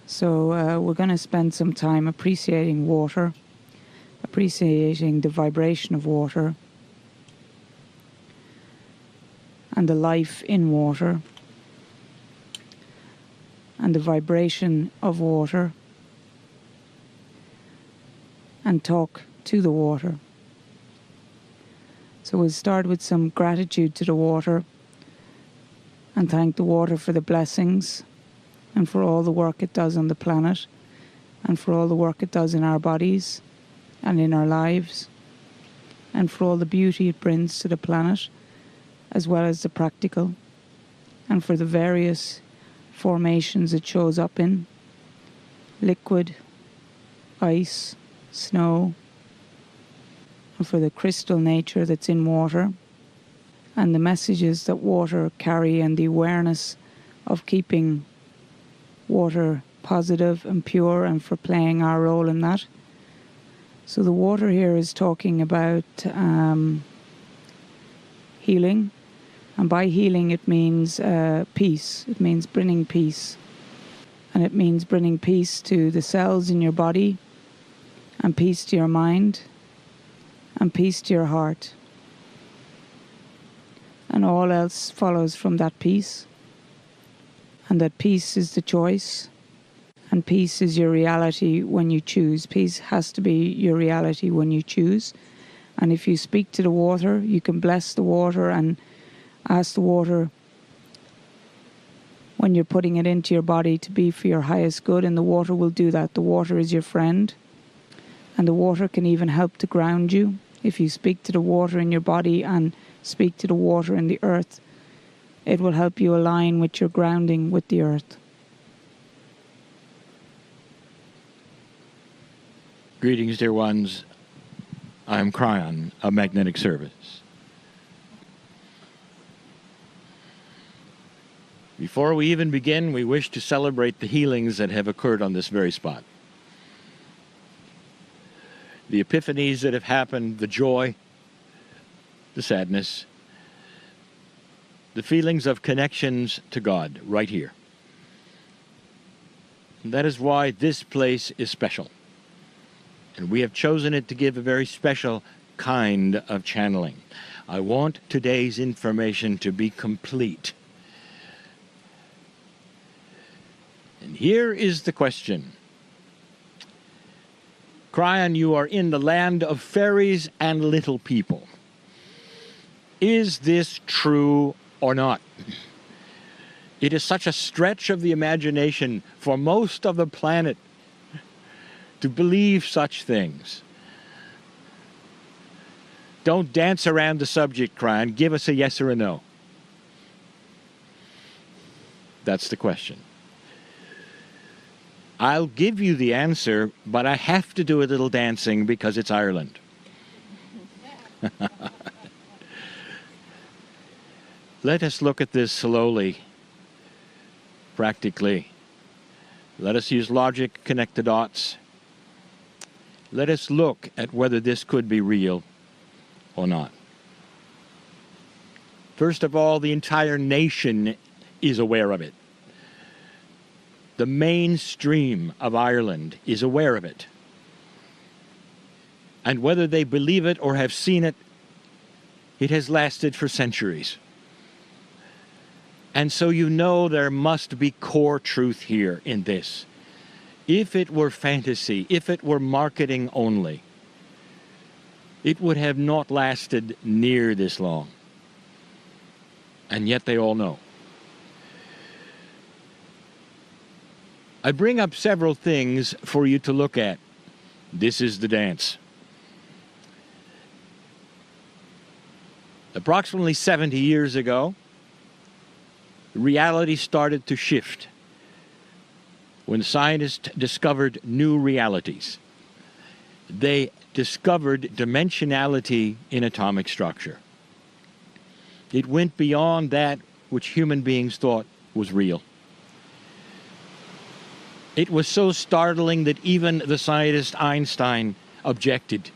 So we're going to spend some time appreciating water, appreciating the vibration of water and the life in water and the vibration of water, and talk to the water. So we'll start with some gratitude to the water and thank the water for the blessings and for all the work it does on the planet and for all the work it does in our bodies and in our lives and for all the beauty it brings to the planet as well as the practical, and for the various formations it shows up in: liquid, ice, snow, and for the crystal nature that's in water and the messages that water carry and the awareness of keeping water positive and pure and for playing our role in that. So the water here is talking about healing, and by healing it means peace. It means bringing peace, and it means bringing peace to the cells in your body and peace to your mind and peace to your heart, and all else follows from that peace. And that peace is the choice, and peace is your reality when you choose. Peace has to be your reality when you choose. And if you speak to the water, you can bless the water and ask the water, when you're putting it into your body, to be for your highest good, and the water will do that. The water is your friend, and the water can even help to ground you. If you speak to the water in your body and speak to the water in the earth, it will help you align with your grounding with the earth. Greetings, dear ones. I'm Kryon of Magnetic Service. Before we even begin, we wish to celebrate the healings that have occurred on this very spot. The epiphanies that have happened, the joy, the sadness, the feelings of connections to God right here. And that is why this place is special. And we have chosen it to give a very special kind of channeling. I want today's information to be complete. And here is the question. Kryon, you are in the land of fairies and little people. Is this true or not? It is such a stretch of the imagination for most of the planet to believe such things. Don't dance around the subject, Kryon. Give us a yes or a no. That's the question. I'll give you the answer, but I have to do a little dancing because it's Ireland. Let us look at this slowly, practically. Let us use logic, connect the dots. Let us look at whether this could be real or not. First of all, the entire nation is aware of it. The mainstream of Ireland is aware of it. And whether they believe it or have seen it, it has lasted for centuries. And so you know there must be core truth here in this. If it were fantasy, if it were marketing only, it would have not lasted near this long. And yet they all know. I bring up several things for you to look at. This is the dance. Approximately 70 years ago, reality started to shift when scientists discovered new realities. They discovered dimensionality in atomic structure. It went beyond that which human beings thought was real. It was so startling that even the scientist Einstein objected.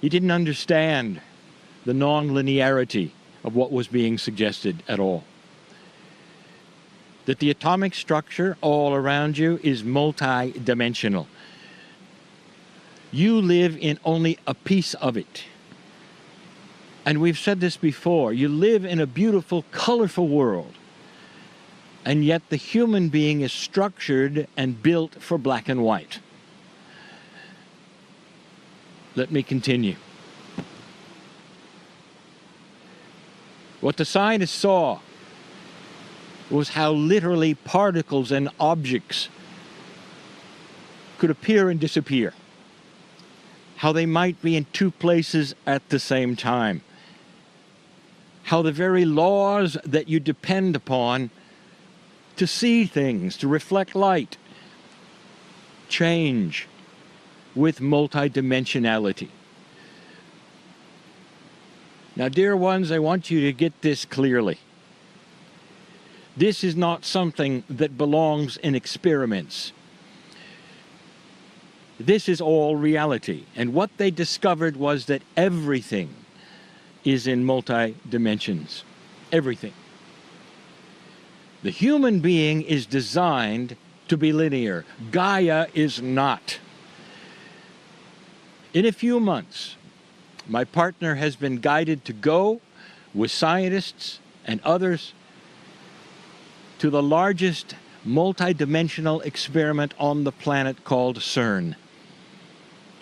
He didn't understand the non-linearity of what was being suggested at all. that the atomic structure all around you is multi-dimensional. You live in only a piece of it. And we've said this before, you live in a beautiful, colorful world. And yet the human being is structured and built for black and white. Let me continue. What the scientists saw was how literally particles and objects could appear and disappear. How they might be in two places at the same time. How the very laws that you depend upon to see things, to reflect light, change with multidimensionality. Now, dear ones, I want you to get this clearly. This is not something that belongs in experiments. This is all reality. And what they discovered was that everything is in multi-dimensions. Everything. The human being is designed to be linear. Gaia is not. In a few months, my partner has been guided to go with scientists and others to the largest multi-dimensional experiment on the planet called CERN.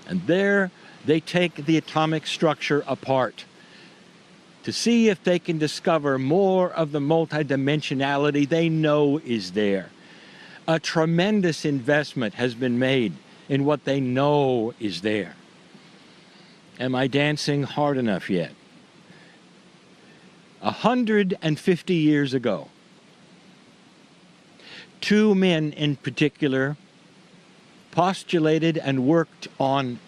And there they take the atomic structure apart to see if they can discover more of the multidimensionality they know is there. A tremendous investment has been made in what they know is there. Am I dancing hard enough yet? 150 years ago, two men in particular postulated and worked on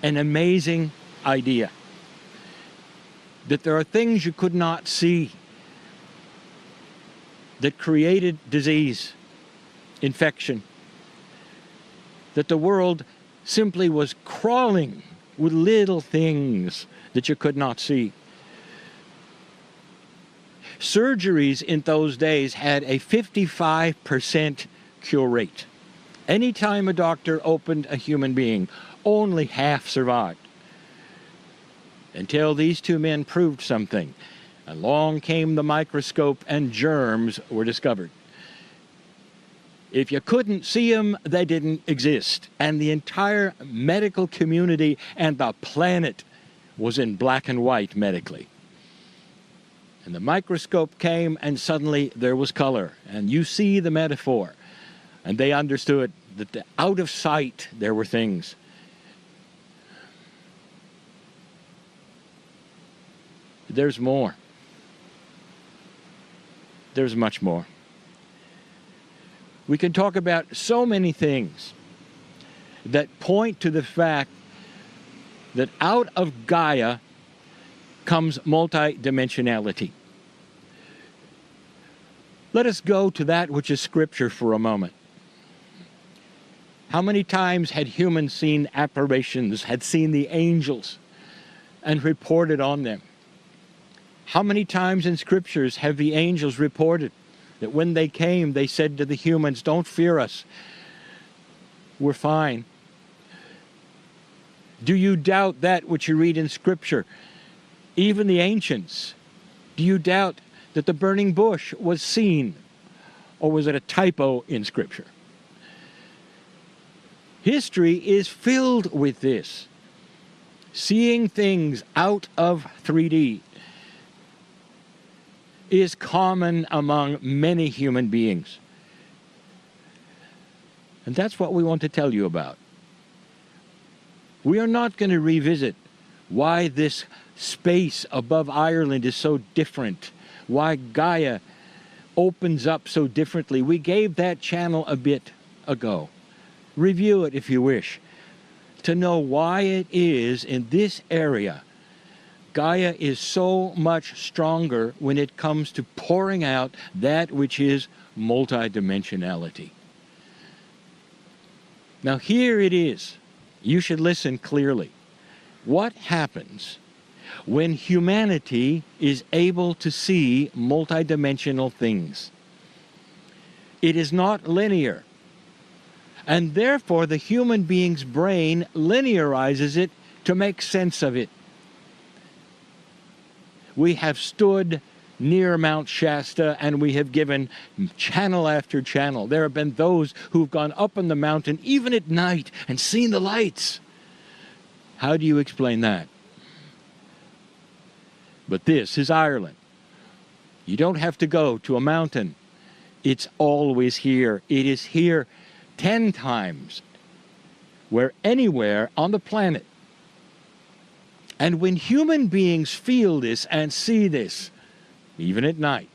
an amazing idea. That there are things you could not see that created disease, infection, that the world simply was crawling with little things that you could not see. Surgeries in those days had a 55% cure rate. Anytime a doctor opened a human being, only half survived. Until these two men proved something. Along came the microscope and germs were discovered. If you couldn't see them, they didn't exist. And the entire medical community and the planet was in black and white medically. And the microscope came and suddenly there was color. And you see the metaphor. And they understood that out of sight there were things. There's more. There's much more. We can talk about so many things that point to the fact that out of Gaia comes multidimensionality. Let us go to that which is Scripture for a moment. How many times had humans seen apparitions, had seen the angels, and reported on them? How many times in Scriptures have the angels reported that when they came, they said to the humans, "Don't fear us. We're fine." Do you doubt that which you read in Scripture? Even the ancients. Do you doubt that the burning bush was seen? Or was it a typo in Scripture? History is filled with this. Seeing things out of 3D is common among many human beings. And that's what we want to tell you about. We are not going to revisit why this space above Ireland is so different, why Gaia opens up so differently. We gave that channel a bit ago. Review it if you wish, to know why it is in this area Gaia is so much stronger when it comes to pouring out that which is multidimensionality. Now here it is. You should listen clearly. What happens when humanity is able to see multidimensional things? It is not linear. And therefore, the human being's brain linearizes it to make sense of it. We have stood near Mount Shasta, and we have given channel after channel. There have been those who've gone up on the mountain, even at night, and seen the lights. How do you explain that? But this is Ireland. You don't have to go to a mountain. It's always here. It is here 10 times where anywhere on the planet. And when human beings feel this and see this, even at night,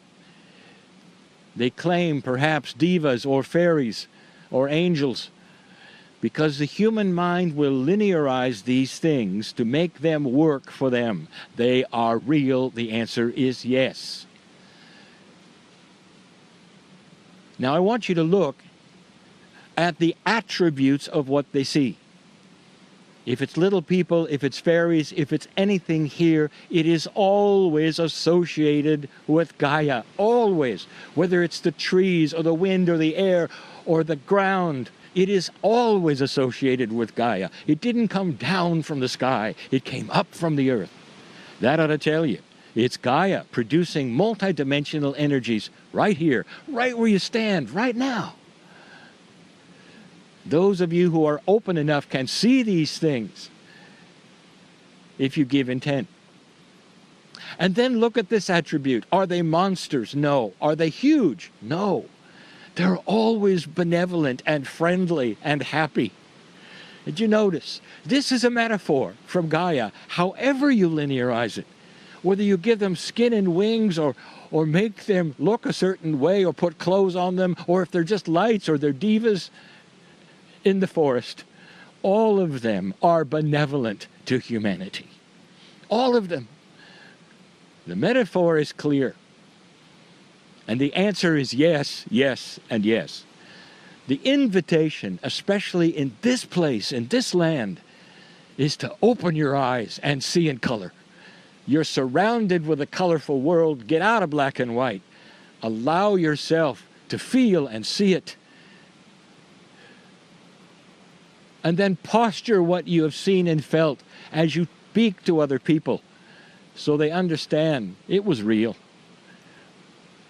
they claim perhaps divas or fairies or angels, because the human mind will linearize these things to make them work for them. They are real. The answer is yes. Now I want you to look at the attributes of what they see. If it's little people, if it's fairies, if it's anything here, it is always associated with Gaia. Always. Whether it's the trees or the wind or the air or the ground, it is always associated with Gaia. It didn't come down from the sky. It came up from the earth. That ought to tell you. It's Gaia producing multidimensional energies right here, right where you stand, right now. Those of you who are open enough can see these things if you give intent. And then look at this attribute. Are they monsters? No. Are they huge? No. They're always benevolent and friendly and happy. Did you notice? This is a metaphor from Gaia, however you linearize it. Whether you give them skin and wings or make them look a certain way or put clothes on them, or if they're just lights or they're divas in the forest, all of them are benevolent to humanity. All of them. The metaphor is clear. And the answer is yes, yes, and yes. The invitation, especially in this place, in this land, is to open your eyes and see in color. You're surrounded with a colorful world. Get out of black and white. Allow yourself to feel and see it. And then posture what you have seen and felt as you speak to other people so they understand it was real,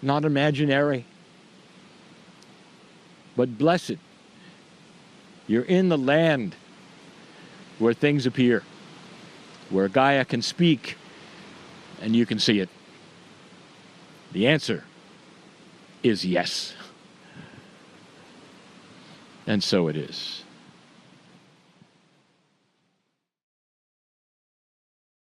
not imaginary. But blessed, you're in the land where things appear, where Gaia can speak and you can see it. The answer is yes. And so it is.